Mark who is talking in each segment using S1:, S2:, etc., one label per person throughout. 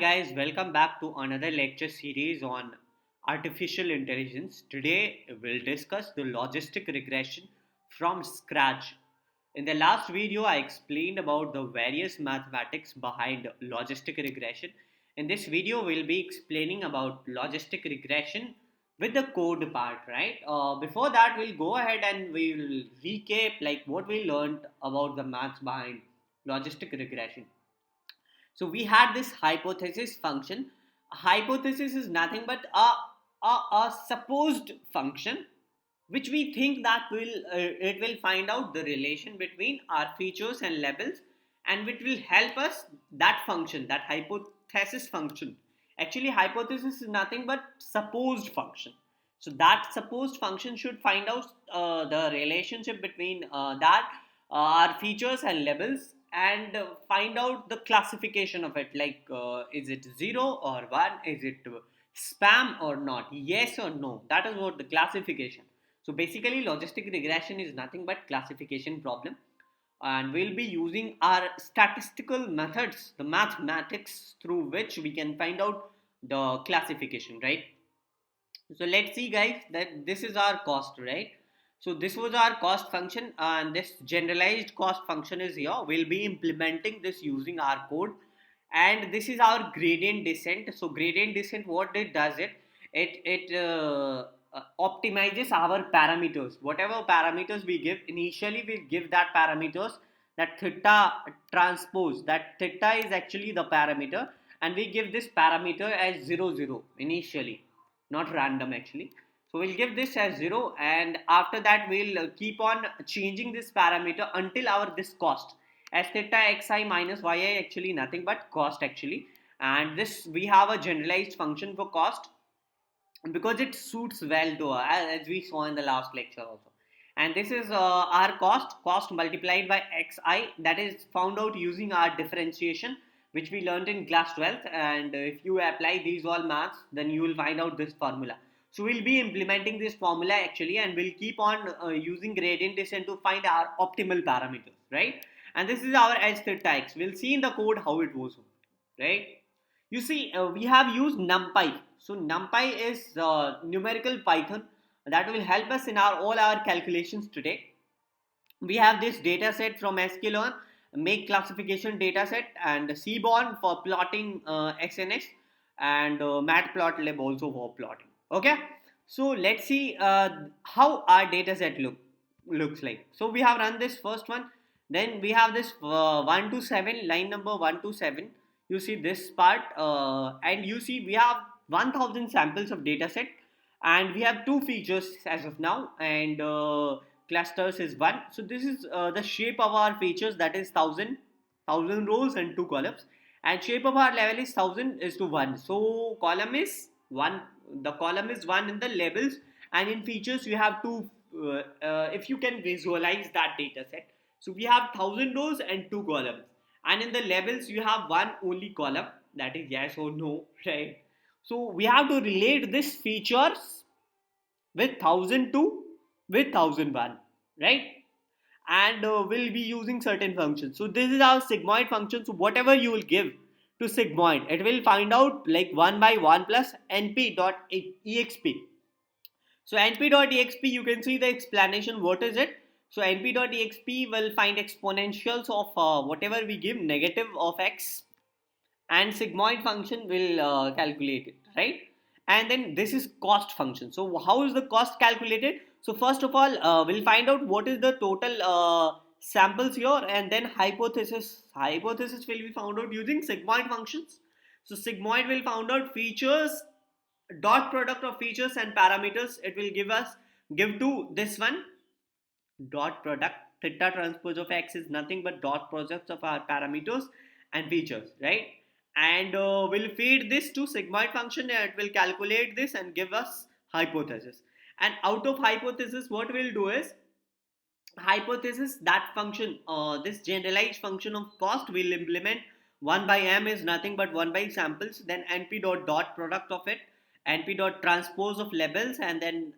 S1: guys, welcome back to another lecture series on artificial intelligence. Today we'll discuss the logistic regression from scratch. In the last video, I explained about the various mathematics behind logistic regression. In this video, we'll be explaining about logistic regression with the code part, right? Before that, we'll go ahead and we'll recap like what we learned about the maths behind logistic regression. So we had this hypothesis function. A hypothesis is nothing but a supposed function which we think that it will find out the relation between our features and labels, and which will help us that function, that hypothesis function. Actually, hypothesis is nothing but supposed function. So that supposed function should find out the relationship between that our features and labels, and find out the classification of it, like is it 0 or 1, is it spam or not, yes or no. That is what the classification. So basically logistic regression is nothing but classification problem, and we'll be using our statistical methods, the mathematics through which we can find out the classification, right? So let's see guys, that this is our cost, right? So this was our cost function, and this generalized cost function is here. We'll be implementing this using our code, and this is our gradient descent. So gradient descent, what it does, it optimizes our parameters. Whatever parameters we give initially, we give that parameters, that theta transpose, that theta is actually the parameter, and we give this parameter as 0 0 initially, not random actually. So we'll give this as 0, and after that we'll keep on changing this parameter until our this cost as theta xi minus yi, actually nothing but cost actually. And this, we have a generalized function for cost because it suits well to as we saw in the last lecture also. And this is our cost multiplied by xi, that is found out using our differentiation which we learned in class 12th. And if you apply these all maths, then you will find out this formula. So we'll be implementing this formula actually, and we'll keep on using gradient descent to find our optimal parameters, right? And this is our h theta x. We'll see in the code how it was, right? You see, we have used NumPy. So NumPy is numerical Python that will help us in all our calculations today. We have this data set from sklearn, make classification data set, and Seaborn for plotting SNS, and matplotlib also for plotting. Okay, so let's see how our data set looks like. So we have run this first one, then we have this 1 to 7, line number 1 to 7. You see this part, and you see we have 1000 samples of data set, and we have two features as of now, and clusters is one. So this is the shape of our features, that is 1000 rows and 2 columns, and shape of our level is 1000 is to 1. So column is 1, the column is 1 in the labels, and in features you have two. If you can visualize that data set, so we have 1000 rows and 2 columns, and in the labels you have one only column, that is yes or no, right? So we have to relate this features with 1002 with 1001, right? And we'll be using certain functions. So this is our sigmoid function. So whatever you will give to sigmoid, it will find out like 1 by 1 plus np.exp. So np.exp, you can see the explanation. What is it? So np.exp will find exponentials of whatever we give, negative of x, and sigmoid function will calculate it, right? And then this is cost function. So how is the cost calculated? So first of all, we'll find out what is the total samples here, and then hypothesis will be found out using sigmoid functions. So sigmoid will found out features, dot product of features and parameters. It will give to this one, dot product theta transpose of x is nothing but dot products of our parameters and features, right? And we'll feed this to sigmoid function, and it will calculate this and give us hypothesis. And out of hypothesis, what we'll do is hypothesis, that function, this generalized function of cost, will implement 1 by m is nothing but 1 by samples, then np dot product of it, np dot transpose of labels, and then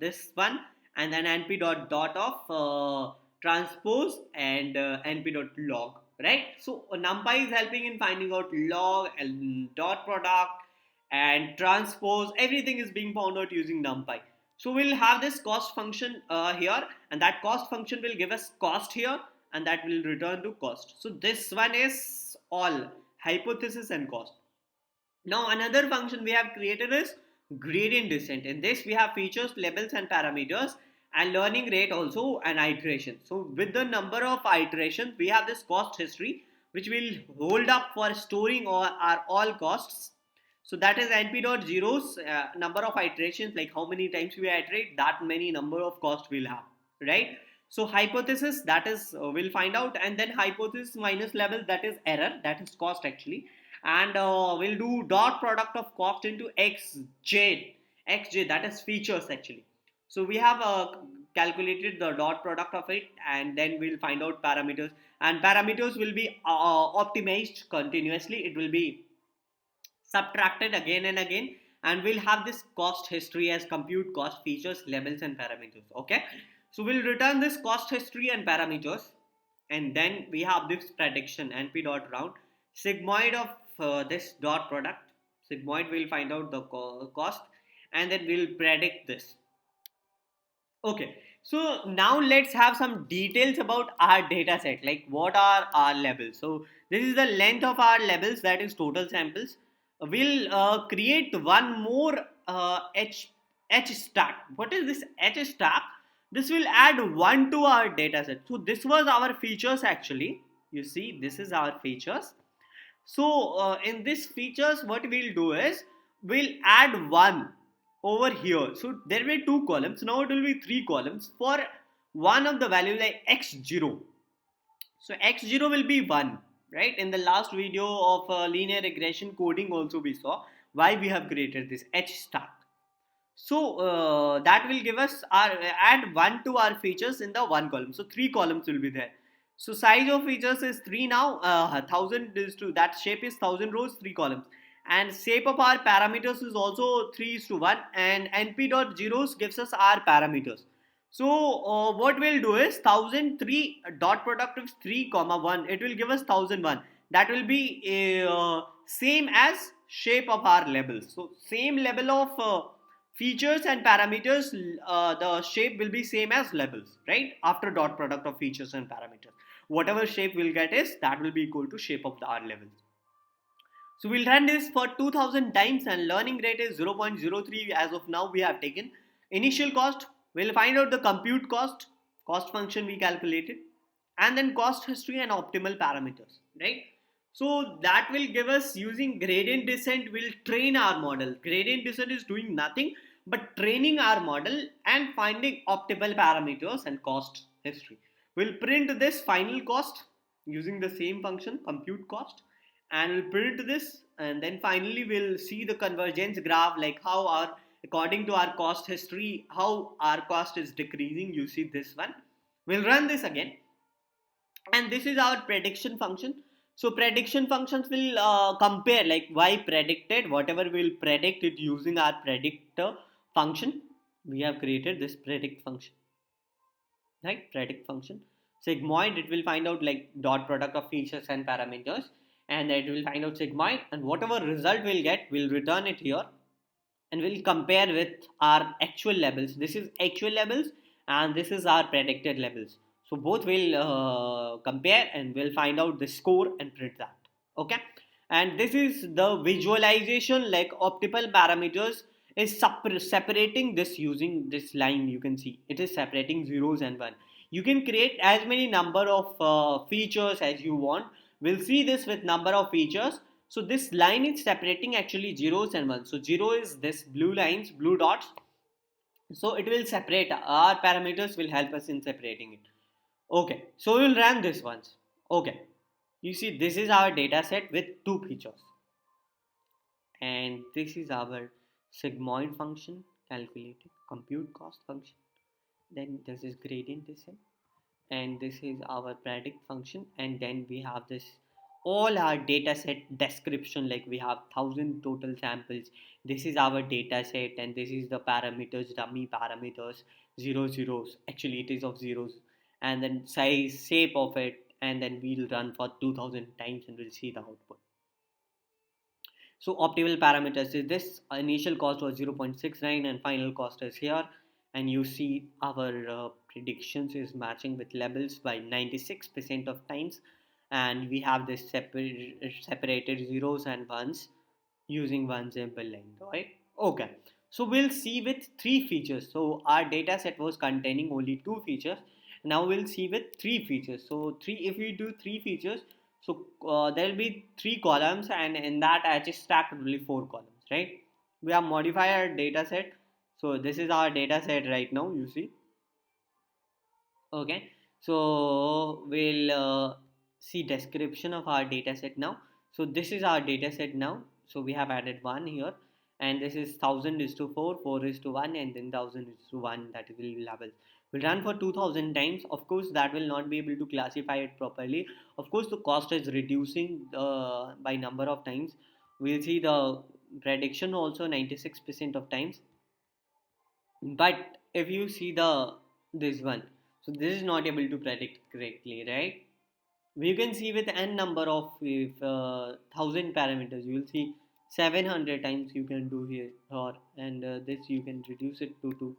S1: this one, and then np dot of transpose, and np dot log. right? So numpy is helping in finding out log and dot product and transpose. Everything is being found out using numpy. So we'll have this cost function here, and that cost function will give us cost here, and that will return to cost. So this one is all hypothesis and cost. Now another function we have created is gradient descent. In this we have features, labels and parameters, and learning rate also, and iteration. So with the number of iterations we have this cost history, which will hold up for storing all costs. So that is np dot zeros, number of iterations, like how many times we iterate, that many number of cost we'll have, right? So hypothesis, that is we'll find out, and then hypothesis minus label, that is error, that is cost actually. And we'll do dot product of cost into xj, that is features actually. So we have calculated the dot product of it, and then we'll find out parameters, and parameters will be optimized continuously. It will be subtracted again and again, and we'll have this cost history as compute cost, features, labels and parameters. Okay, so we'll return this cost history and parameters, and then we have this prediction np dot round sigmoid of this dot product. Sigmoid will find out the cost, and then we'll predict this. Okay, so now let's have some details about our data set, like what are our levels. So this is the length of our levels, that is total samples. We'll create one more H stack. What is this H stack? This will add one to our data set. So this was our features actually. You see, this is our features. So in this features, what we'll do is we'll add one over here. So there were two columns. Now it will be three columns for one of the value, like x0. So x0 will be 1, right? In the last video of linear regression coding also we saw why we have created this h stack. So that will give us our add 1 to our features in the one column. So three columns will be there. So size of features is 3 now. 1000 is to that shape is 1000 rows, 3 columns. And shape of our parameters is also 3 is to 1. And np dot zeros gives us our parameters. So what we'll do is 1003 dot product of 3 comma 1. It will give us 1001. That will be same as shape of our labels. So same level of features and parameters, the shape will be same as labels, right? After dot product of features and parameters, whatever shape we'll get is that will be equal to shape of the R levels. So we'll run this for 2000 times, and learning rate is 0.03 as of now we have taken. Initial cost, we'll find out the compute cost function we calculated, and then cost history and optimal parameters, right? So that will give us, using gradient descent, will train our model. Gradient descent is doing nothing but training our model and finding optimal parameters and cost history. We'll print this final cost using the same function, compute cost, and we'll print this, and then finally we'll see the convergence graph, like how our, according to our cost history, how our cost is decreasing. You see this one. We'll run this again, and this is our prediction function. So prediction functions will compare, like y predicted, whatever we'll predict it using our predictor function. We have created this predict function, right? Predict function sigmoid, it will find out like dot product of features and parameters, and it will find out sigmoid, and whatever result we'll get, we'll return it here, and we'll compare with our actual levels. This is actual levels, and this is our predicted levels. So both will compare, and we'll find out the score and print that. Okay, and this is the visualization, like optimal parameters is separating this using this line. You can see it is separating zeros and one. You can create as many number of features as you want. We'll see this with number of features. So this line is separating actually zeros and ones. So zero is this blue lines, blue dots. So it will separate. Our parameters will help us in separating it. Okay, so we'll run this once. Okay, you see this is our data set with two features, and this is our sigmoid function calculated compute cost function. Then this is gradient descent, and this is our predict function, and then we have this all our data set description, like we have 1000 total samples. This is our data set, and this is the parameters, dummy parameters, zeros, actually it is of zeros, and then size, shape of it, and then we'll run for 2000 times and we'll see the output. So optimal parameters is this. Initial cost was 0.69 and final cost is here, and you see our predictions is matching with labels by 96% of times, and we have this separated zeros and ones using one simple line, right? Okay, so we'll see with three features. So our data set was containing only two features. Now we'll see with three features. So if we do three features, so there will be three columns, and in that I just stacked only four columns, right? We have modified our data set. So this is our data set right now, you see. Okay, so we'll see description of our data set now. So this is our data set now. So we have added one here, and this is 1000 is to 4, 4 is to 1, and then 1000 is to 1, that will be levels. We'll run for 2000 times. Of course that will not be able to classify it properly. Of course the cost is reducing by number of times. We'll see the prediction also 96% of times. But if you see this one, so this is not able to predict correctly, right? We can see with n number of, if 1000 parameters, you will see 700 times you can do here, or and this you can reduce it to 2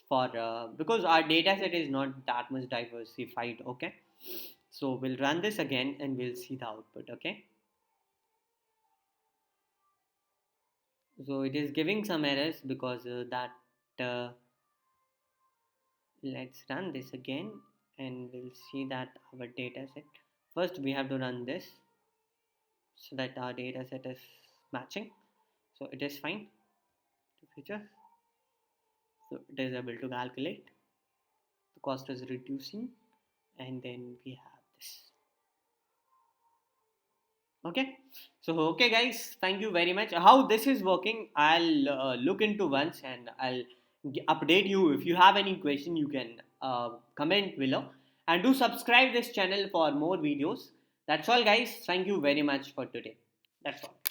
S1: for because our data set is not that much diversified. Okay, so we'll run this again and we'll see the output. Okay, so it is giving some errors because that uh, let's run this again and we'll see that our data set, first we have to run this so that our data set is matching. So it is fine to feature, so it is able to calculate, the cost is reducing, and then we have this. Okay, so okay guys, thank you very much. How this is working, I'll look into once and I'll update you. If you have any question, you can comment below, and do subscribe this channel for more videos. That's all guys, thank you very much for today. That's all.